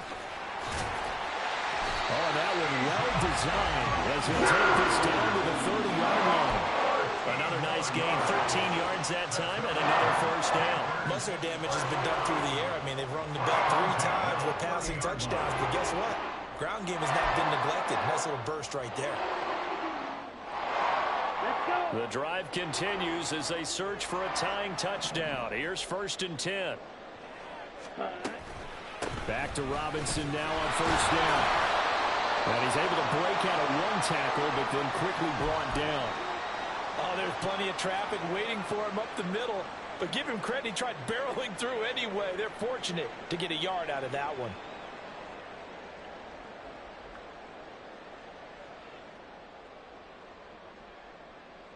Oh, that one well designed as he'll take this down to the 30-yard line. Another nice gain, 13 yards that time, and another 1st down. Most of their damage has been done through the air. I mean, they've rung the bell 3 times with passing touchdowns, but guess what? Ground game has not been neglected. Nice little burst right there. The drive continues as they search for a tying touchdown. Here's 1st and 10. Back to Robinson now on 1st down. And he's able to break out of 1 tackle, but then quickly brought down. Oh, there's plenty of traffic waiting for him up the middle. But give him credit, he tried barreling through anyway. They're fortunate to get a yard out of that one.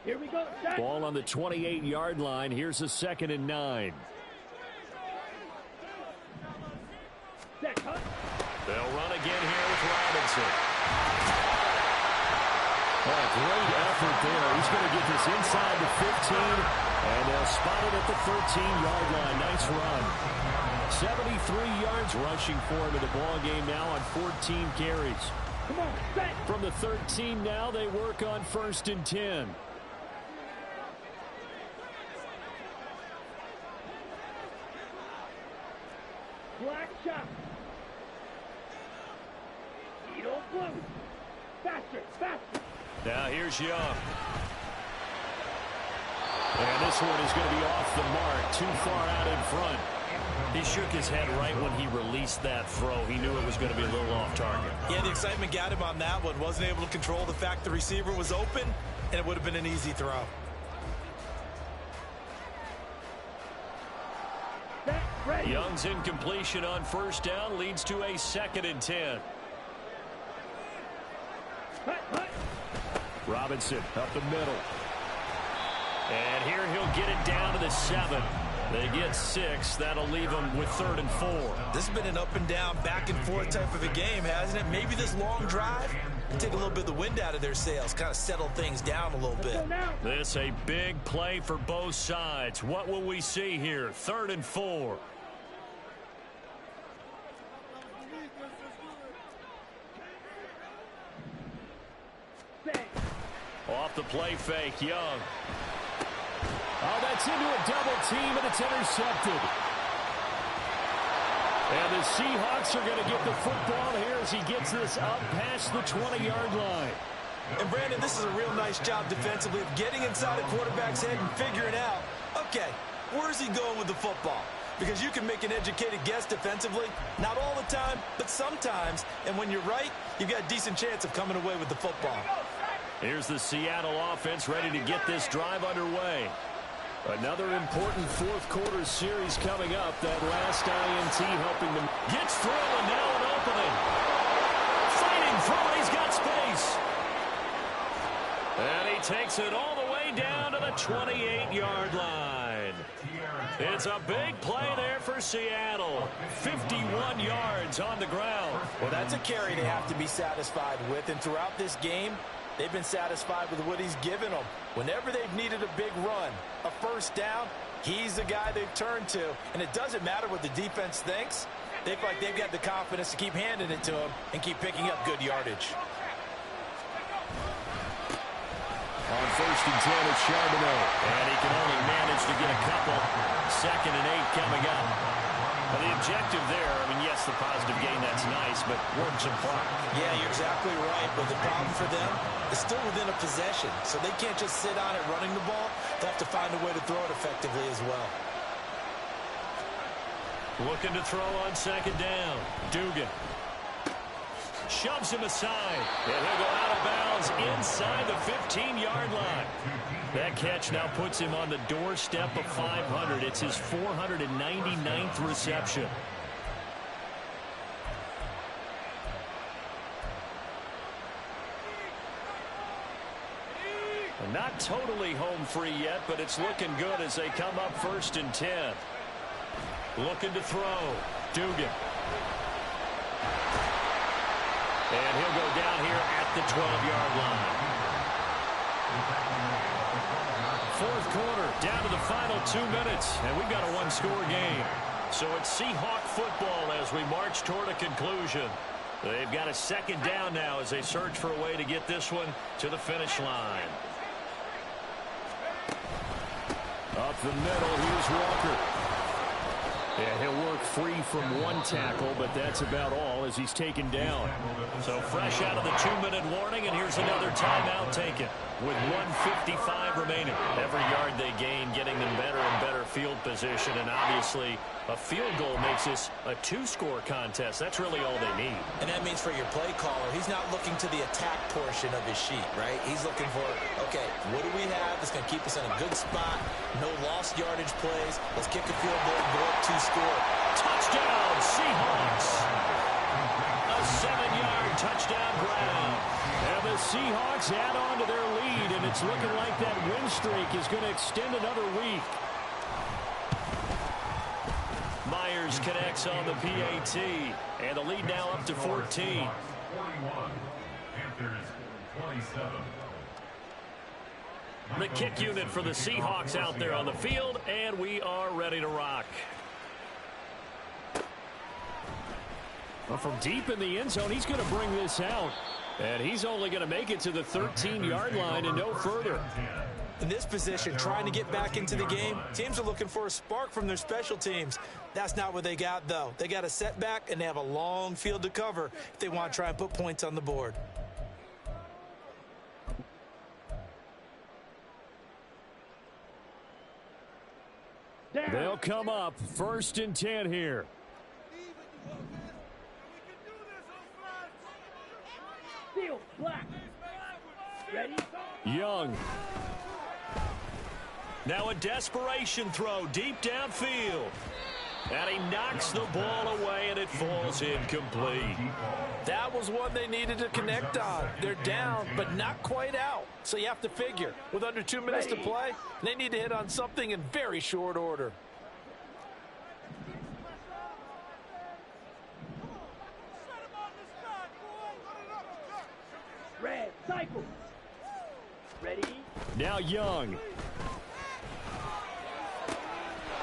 Here we go. Set. Ball on the 28-yard line. Here's a 2nd and 9. Set. Huh? They'll run again here with Robinson. Oh, great effort there. He's going to get this inside the 15, and they'll spot it at the 13-yard line. Nice run. 73 yards rushing for him in the ball game now on 14 carries. Come on, set. From the 13 now, they work on 1st and 10. Black shot. Needle blue. Faster, faster. Now here's Young. And this one is going to be off the mark, too far out in front. He shook his head right when he released that throw. He knew it was going to be a little off target. Yeah, the excitement got him on that one. Wasn't able to control the fact the receiver was open, and it would have been an easy throw. Young's incompletion on 1st down leads to a 2nd and 10. Robinson up the middle. And here he'll get it down to the 7. They get 6. That'll leave them with 3rd and 4. This has been an up and down, back and forth type of a game, hasn't it? Maybe this long drive can take a little bit of the wind out of their sails, kind of settle things down a little bit. This a big play for both sides. What will we see here? 3rd and 4. Off the play fake, Young. Oh, that's into a double team, and it's intercepted. And the Seahawks are going to get the football here as he gets this up past the 20-yard line. And, Brandon, this is a real nice job defensively of getting inside a quarterback's head and figuring out, okay, where's he going with the football? Because you can make an educated guess defensively. Not all the time, but sometimes. And when you're right, you've got a decent chance of coming away with the football. Here's the Seattle offense ready to get this drive underway. Another important 4th quarter series coming up. That last INT helping them. Gets through, and now an opening. Fighting through it. He's got space. And he takes it all the way down to the 28-yard line. It's a big play there for Seattle. 51 yards on the ground. Well, that's a carry they have to be satisfied with. And throughout this game, they've been satisfied with what he's given them. Whenever they've needed a big run, a 1st down, He's the guy they've turned to, and it doesn't matter what the defense thinks. They feel like they've got the confidence to keep handing it to him and keep picking up good yardage. On 1st and 10, it's Charbonnet. And he can only manage to get a couple. 2nd and 8 coming up. Well, the objective there, I mean, yes, the positive gain, that's nice, but works apart. Yeah, you're exactly right, but the problem for them is still within a possession, so they can't just sit on it running the ball. They'll have to find a way to throw it effectively as well. Looking to throw on 2nd down. Dugan shoves him aside, and he'll go out of bounds inside the 15-yard line. That catch now puts him on the doorstep of 500. It's his 499th reception. Not totally home free yet, but it's looking good as they come up 1st and 10. Looking to throw. Dugan. And he'll go down here at the 12-yard line. 4th quarter, down to the final 2 minutes, and we've got a one-score game. So it's Seahawk football as we march toward a conclusion. They've got a 2nd down now as they search for a way to get this one to the finish line. Up the middle, here's Walker. And he'll work free from one tackle, but that's about all as he's taken down. So fresh out of the 2-minute warning, and here's another timeout taken with 1:55 remaining. Every yard they gain getting them better and better field position, and obviously a field goal makes this a 2-score contest. That's really all they need. And that means for your play caller, he's not looking to the attack portion of his sheet, right? He's looking for, okay, what do we have that's going to keep us in a good spot? No lost yardage plays. Let's kick a field goal and go up 2-score. Touchdown, Seahawks! A 7-yard touchdown ground. And the Seahawks add on to their lead, and it's looking like that win streak is going to extend another week. Myers connects on the PAT, and the lead now up to 14. 41, Panthers 27. The kick unit for the Seahawks out there on the field, and we are ready to rock. Well, from deep in the end zone, he's going to bring this out. And he's only going to make it to the 13-yard line and no further. In this position, trying to get back into the game, teams are looking for a spark from their special teams. That's not what they got, though. They got a setback, and they have a long field to cover if they want to try and put points on the board. They'll come up 1st and 10 here. Steal, black. Ready? Young. Now a desperation throw deep downfield. And he knocks the ball away, and it falls incomplete. That was one they needed to connect on. They're down, but not quite out. So you have to figure, with under 2 minutes to play, they need to hit on something in very short order. Red, cycle. Ready? Now Young.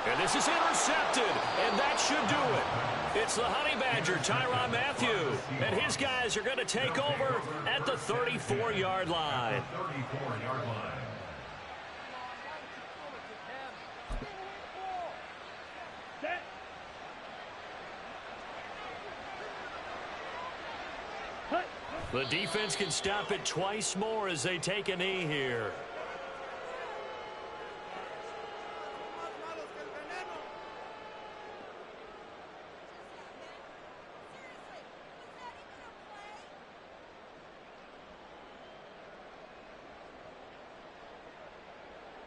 And this is intercepted, and that should do it. It's the Honey Badger, Tyrann Mathieu, and his guys are going to take over at the 34-yard line. 34-yard line. Set. Cut. The defense can stop it twice more as they take a knee here.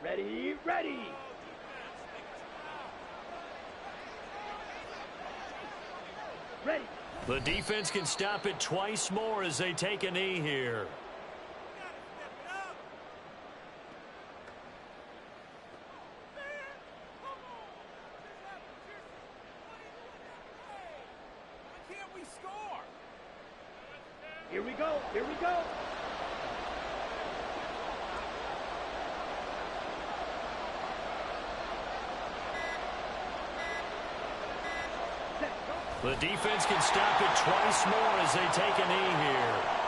Ready, ready. Ready. The defense can stop it twice more as they take a knee here. Here we go, here we go. The defense can stop it twice more as they take a knee here.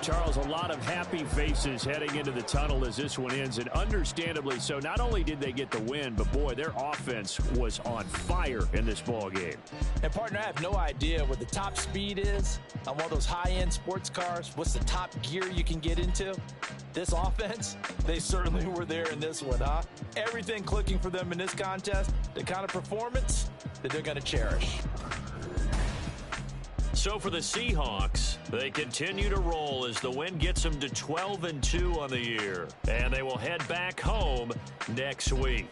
Charles, a lot of happy faces heading into the tunnel as this one ends, and understandably so. Not only did they get the win, but boy, their offense was on fire in this ball game. And partner, I have no idea what the top speed is on one of those high-end sports cars. What's the top gear you can get into? This offense, they certainly were there in this one, huh? Everything clicking for them in this contest, the kind of performance that they're going to cherish. So for the Seahawks, they continue to roll as the win gets them to 12-2 on the year. And they will head back home next week.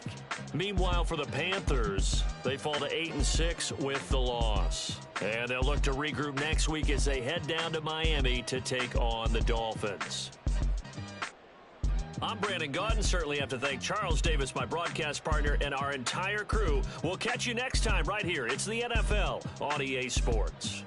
Meanwhile, for the Panthers, they fall to 8-6 with the loss. And they'll look to regroup next week as they head down to Miami to take on the Dolphins. I'm Brandon Gaudin. Certainly have to thank Charles Davis, my broadcast partner, and our entire crew. We'll catch you next time right here. It's the NFL on EA Sports.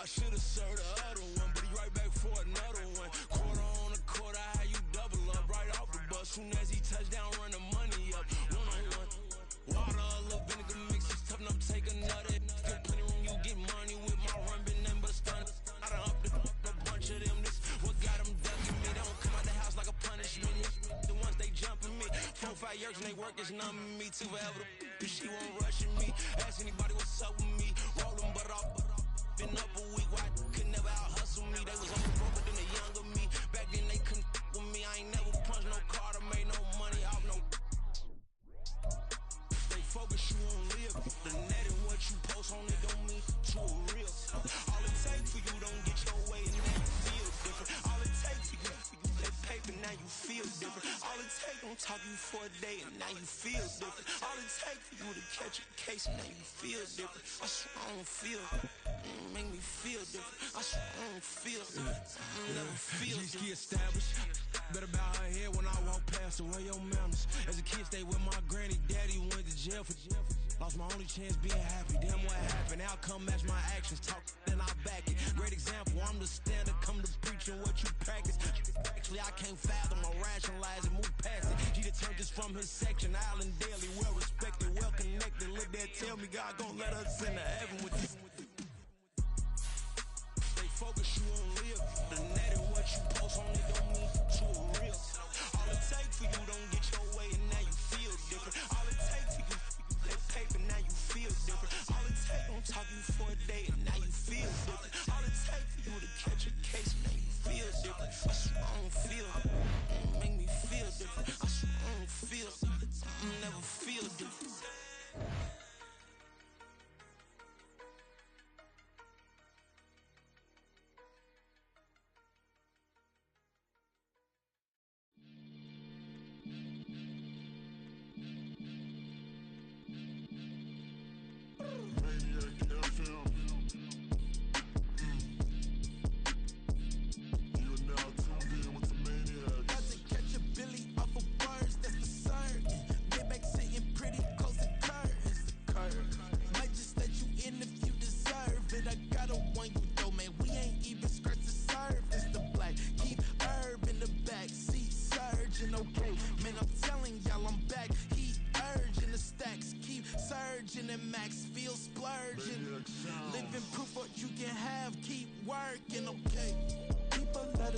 I should've served the other one, but he right back for another one. Quarter on a quarter, how you double up right off the bus. Soon as he touch down, run the money up. One-on-one. Water, a little vinegar mix, it's tough enough, take another. Get plenty room, you get money with my run, been nothing but a stun. I done up a bunch of them, this what got them ducking me. They don't come out the house like a punishment. The ones they jumping me. 4-5 years and they work is numbing me. Too forever the she won't rushing me. Ask anybody what's up with me. Rollin' but off. Been up a week, why could never out hustle me? They was on the road, but then they younger me. Back then they couldn't with me. I ain't never punched no card or made no money off no. They focus, you won't live. The net and what you post on it don't mean to a real. All it takes for you don't get your way and now you feel different. All it takes for you that paper, now you feel different. All it takes don't talk you for a day and now you feel different. All it takes for you to catch a case and now you feel different. I swear I don't feel make me feel different. I swear I don't feel never feel different. Established. Better bow her head when I walk past her. Where your manners? As a kid, stayed with my granny. Daddy went to jail for lost my only chance being happy. Damn, what happened? Outcome match my actions. Talk, then I back it. Great example. I'm the standard. Come to preaching what you practice. Actually, I can't fathom or rationalize and move past it. He turned this from his section. Island daily, well respected, well connected. Look there, tell me God gon' let us into heaven with this. Stay focused, you won't live. The net and what you post on it don't mean to a real. All it takes for you don't get your way and now you feel different. All it takes for you that paper, now you feel different. All it takes don't talk you for a day and now you feel different. All it takes for you to catch a case and now you feel different. I swear I don't feel make me feel different. I swear I don't feel never feel different. Max feel splurging. Living proof what you can have, keep working, okay? People let